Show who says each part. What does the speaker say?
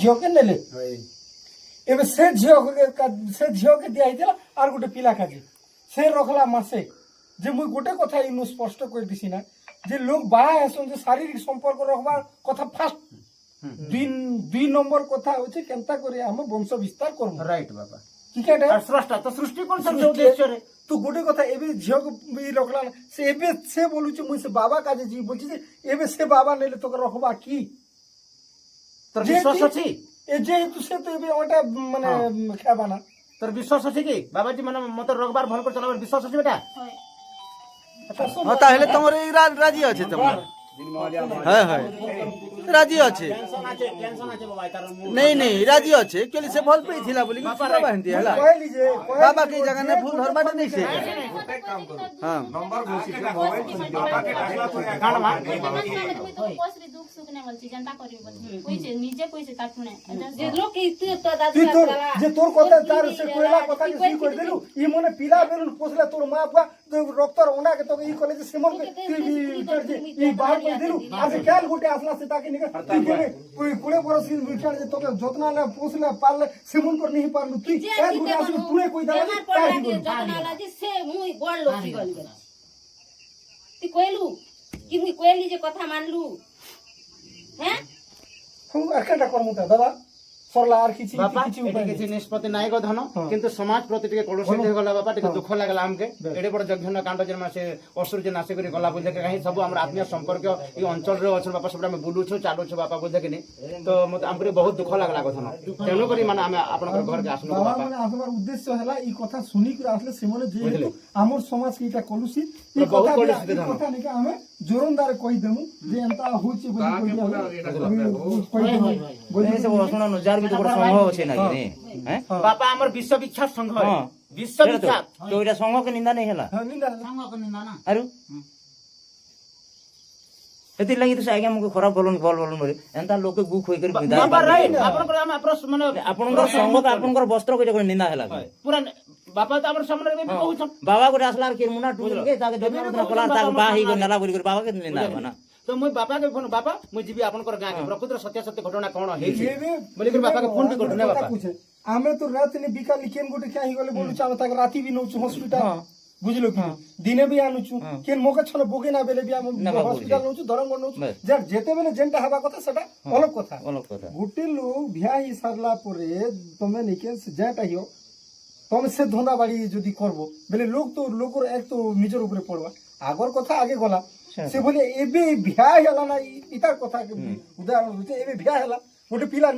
Speaker 1: ଝିଅକେ ନେଲେ ଏବେ ସେ ଝିଅକେ ଦିଆ ହେଇଥିଲା আর গোটে পিলা কাজে সে রখলা মাসে যে মুই গোটে কথা ইনু স্পষ্ট করে দিছি না যে লোক বাহা হেসন যে শারীরিক সম্পর্ক রখবার কথা ফার্স্ট দুই নম্বর কথা হচ্ছে কেনতা করে আমি বংশ বিস্তার করব
Speaker 2: রাইট বাবা
Speaker 1: ঠিক আছে
Speaker 2: আর স্রষ্টা তো সৃষ্টি করছেন যে উদ্দেশ্যরে
Speaker 1: তু গোটে কথা এবে ঝিଅକୁ রখলা সে এবে সে বলুছে মুই সে বাবা কাজে জি বলছি যে এবে সে বাবা নেলে তোকে রখবা কি
Speaker 2: তোর বিশ্বাস আছে
Speaker 1: এ যেহেতু সে তো এবে ওটা মানে খাবা না
Speaker 2: তোর বিশ্বাস আছে কি বাবাজি মানে মত রোগবার ভাল করে চলাবার বিশ্বাস আছে বেটা
Speaker 3: তাহলে তোমার এই রাজি আছে তোমার হ্যাঁ হ্যাঁ রাজি আছে নেই নেই রাজি আছে কেলি সে ভাল পেয়েছিলা বলি কি বাবা হেন্তি হেলা
Speaker 1: কইলি যে
Speaker 3: বাবা কি জায়গা নে ফুল ধরবাটা নেই সে হ্যাঁ
Speaker 4: नंबर घोषित मोबाइल
Speaker 5: दुख सुख ने बोलছি जनता করিব কইছে নিজে কইছে তারপরে যে লোক
Speaker 1: তুই তোর যে তোর কথা তার সে কইলা কথা যে তুই কই দিলু ই মনে পিলা বেলুন পোছলা তোর মা বাবা রক্তর ওনাকে তোকে ই কলেজে সিমন তুই ই বাহার কই দিলু আর সে কেন গুটে আসলা সে তাকে নিকে তুই কেনে কই কুড়ে বড় সিন বিছার যে তোকে যত্না না পোছলা পারলে সিমন কর नहीं পারলু তুই এক গুটে আসলু তুই কই দাও তাই
Speaker 6: যত্নালা যে সে মুই বড় লোক গল গল তুই কইলু কি মুই কইলি যে কথা মানলু হ্যাঁ
Speaker 1: হুম আরকাটা করমুতা দাদা সরলা আর কিছু
Speaker 2: বাবা
Speaker 1: কিছু
Speaker 2: এটি কিছু নিষ্পত্তি নাই গো ধন কিন্তু সমাজ প্রতি টিকে কলুষিত হয়ে গলা বাবা টিকে দুঃখ লাগলা আমকে এডে বড় যজ্ঞ কাণ্ড যে মাসে অসুর যে নাশে করে গলা বুঝে কাহি সব আমরা আত্মীয় সম্পর্ক এই অঞ্চল রে অছন বাবা সবটা আমি বুলুছু চালুছু বাবা বুঝে কিনি তো মতে আমকে বহুত দুঃখ লাগলা গো ধন তেনু করি মানে আমি আপনাদের ঘরকে আসলু
Speaker 1: বাবা
Speaker 2: বাবা
Speaker 1: মানে আসবার উদ্দেশ্য হলা এই কথা শুনি করে আসলে সেমনে যে আমর সমাজ কি এটা কলুষিত
Speaker 2: তো
Speaker 1: এই
Speaker 2: বহুত
Speaker 1: কথা
Speaker 2: কলুষিত
Speaker 1: এই
Speaker 2: ধন।
Speaker 1: কথা নিকে আমি জোরনদার কই দেমু যে এন্তা হচ্ছে বলি কই দেমু বলি
Speaker 7: এই সব শুনো যার ভিতর বড় সংঘ আছে নাকি হ্যাঁ
Speaker 2: বাবা আমার বিশ্ববিখ্যাত সংঘ বিশ্ববিখ্যাত
Speaker 7: তো এটা সংঘকে নিন্দা নেই হেলা
Speaker 1: হ্যাঁ নিন্দা
Speaker 7: আরু এতির লাগি তো সে আগে আমাকে খরাপ বলুন বলে এন্তা লোকে বুক হই করে নিন্দা
Speaker 2: বাবা রাইট আপনার আমি আপনার মানে
Speaker 7: আপনার সংঘকে আপনার বস্ত্র করে নিন্দা হেলা
Speaker 2: পুরা বাবা তো আমার সামনে এবে কହୁছন
Speaker 7: বাবা করে আসলা আর কি মুনা টুকে তাকে যত্ন কলা তাকে বাহি করে নেলা বলি করে বাবাকে নিন্দা হবে না
Speaker 2: তো মুই বাপাকে ফোন বাবা মুই ଯିବି ଆପଣଙ୍କର ଗାଁକେ ପ୍ରକୃତ ସତ୍ୟ ସତ୍ୟ ଘଟଣା କଣ ହେଇଛି ବୋଲିକି ବାପାକେ ଫୋନ ବି କରୁନେ ବାପା
Speaker 1: ଆମେ ତ ରାତିନି ବିକାଲି କେନ୍ ଗୋଟେ କାହିଁ ଗଲେ ବୋଲୁଛୁ ଆମେ ତାকে ରାତି ବି ନଉଛୁ ହସ୍ପିଟାଲ ବୁଝିଲ କି ଦିନେ ବି ଆଣୁଛୁ କେନ୍ ମୋକେ ଛନ ବୋକେ ନା ବେଲେ ବି ଆମେ ହସ୍ପିଟାଲ ନଉଛୁ ଦରଙ୍ଗ ନଉଛୁ ଯେତେବେଳେ ଯେନ୍ଟା ହେବା କଥା ସେଟା ଅଲଗ କଥା ଗୋଟେ ଲୋକ ଭିଆ ହେଇ ସାରିଲା ପରେ ତମେ ନିକେ ଯେଟା হিও ତମେ ସେ ଧନ୍ଦା ବାଡ଼ି ଯଦି করব ବେଲେ লোক তো লোকর এক তো নিজের উপরে পড়বা আগর কথা আগে গলা সে বলে এবে ভিয়া হেলা না ইতার কথা উদাহরণ হচ্ছে এবে ভিয়া হেলা গোটে পিলা